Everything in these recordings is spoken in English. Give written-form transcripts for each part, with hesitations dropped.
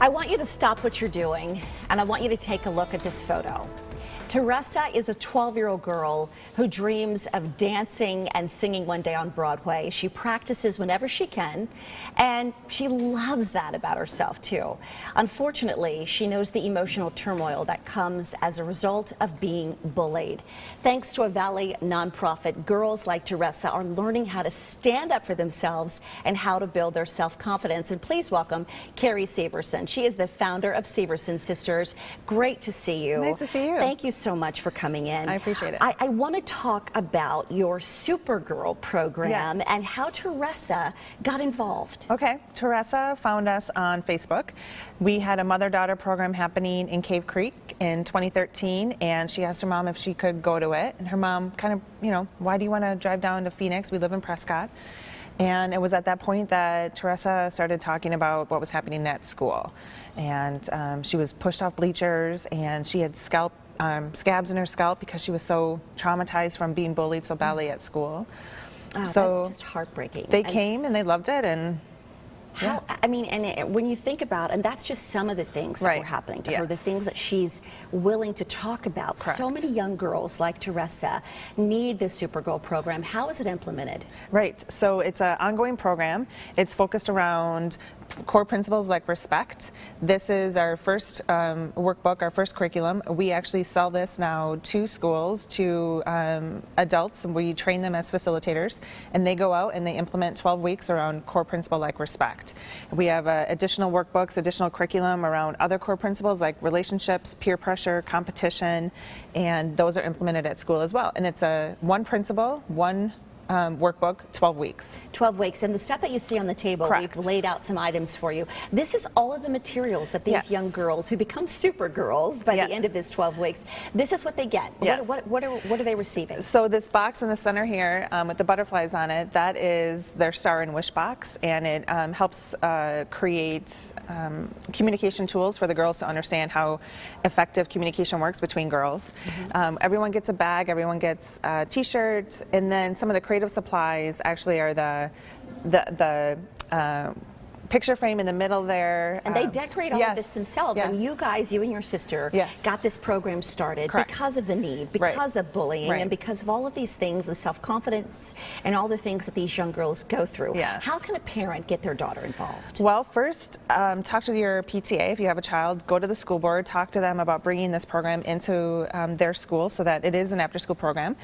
I want you to stop what you're doing, and I want you to take a look at this photo. Teresa is a 12-year-old girl who dreams of dancing and singing one day on Broadway. She practices whenever she can, and she loves that about herself, too. Unfortunately, she knows the emotional turmoil that comes as a result of being bullied. Thanks to a Valley nonprofit, girls like Teresa are learning how to stand up for themselves and how to build their self-confidence. And please welcome Kerry Severson. She is the founder of Severson Sisters. Great to see you. Nice to see you. Thank you so much for coming in. I appreciate it. I want to talk about your Supergirl program and how Teresa got involved. Okay, Teresa found us on Facebook. We had a mother-daughter program happening in Cave Creek in 2013, and she asked her mom if she could go to it. And her mom kind of, why do you want to drive down to Phoenix? We live in Prescott. And it was at that point that Teresa started talking about what was happening at school. And she was pushed off bleachers, and she had scabs in her scalp because she was so traumatized from being bullied so badly at school. Oh, so that's just heartbreaking. They came and they loved it, and I mean, and when you think about, and that's just some of the things that were happening to her, the things that she's willing to talk about. Correct. So many young girls like Teresa need the Supergirl program. How is it implemented? Right, so it's an ongoing program. It's focused around core principles like respect. This is our first workbook, our first curriculum. We actually sell this now to schools, to adults, and we train them as facilitators, and they go out and they implement 12 weeks around core principle like respect. We have additional workbooks, additional curriculum around other core principles like relationships, peer pressure, competition, and those are implemented at school as well. And it's a one principle, one workbook, 12 weeks. 12 weeks. And the stuff that you see on the table, Correct. we've laid out some items for you. This is all of the materials that these young girls who become super girls by the end of this 12 weeks, this is what they get. Yes. What are they receiving? So this box in the center here with the butterflies on it, that is their Star and Wish box, and it helps create communication tools for the girls to understand how effective communication works between girls. Everyone gets a bag, everyone gets a t-shirt, and then some of the creative supplies actually are the picture frame in the middle there. And they decorate all of this themselves. And you guys, you and your sister, got this program started because of the need, because of bullying, and because of all of these things, the self-confidence and all the things that these young girls go through. How can a parent get their daughter involved? Well, first, talk to your PTA. If you have a child, go to the school board, talk to them about bringing this program into their school so that it is an after-school program.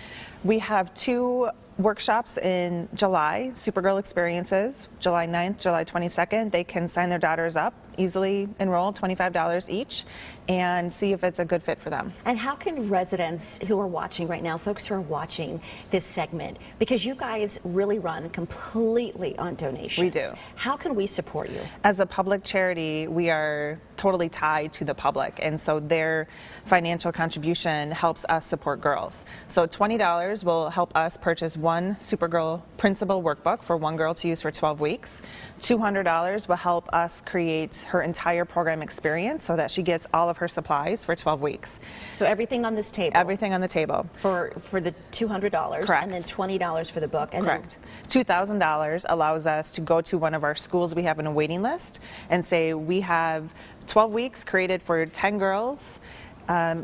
We have 2 workshops in July, Supergirl Experiences, July 9th, July 22nd. They can sign their daughters up, easily enroll, $25 each, and see if it's a good fit for them. And how can residents who are watching right now, folks who are watching this segment, because you guys really run completely on donations. We do. How can we support you? As a public charity, we are totally tied to the public, and so their financial contribution helps us support girls. So $20 will help us purchase one Supergirl principal workbook for one girl to use for 12 weeks. $200 will help us create her entire program experience so that she gets all of her supplies for 12 weeks. So everything on this table? Everything on the table. For the $200? Correct. And then $20 for the book? And correct. $2,000 allows us to go to one of our schools we have in a waiting list and say, we have 12 weeks created for 10 girls.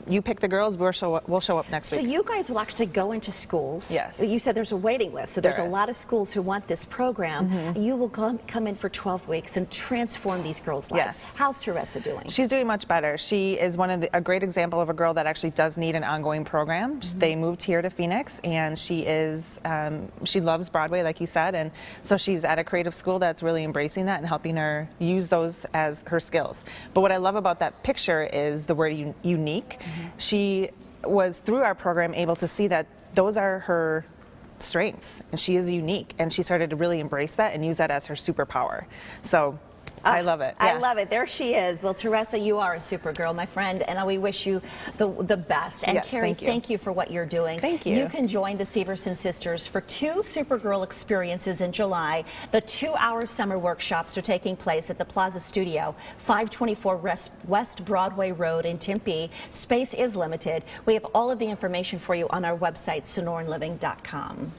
You pick the girls, we'll show up next week. So you guys will actually go into schools. Yes. You said there's a waiting list, so there's a lot of schools who want this program. You will come in for 12 weeks and transform these girls' lives. Yes. How's Teresa doing? She's doing much better. She is a great example of a girl that actually does need an ongoing program. They moved here to Phoenix, and she loves Broadway, like you said, and so she's at a creative school that's really embracing that and helping her use those as her skills. But what I love about that picture is the word unique. She was, through our program, able to see that those are her strengths, and she is unique, and she started to really embrace that and use that as her superpower. So I love it. I love it. There she is. Well, Teresa, you are a Supergirl, my friend, and we wish you the best. And Kerry, thank you for what you're doing. Thank you. You can join the Severson Sisters for 2 Supergirl experiences in July. The 2-hour summer workshops are taking place at the Plaza Studio, 524 West Broadway Road in Tempe. Space is limited. We have all of the information for you on our website, sonoranliving.com.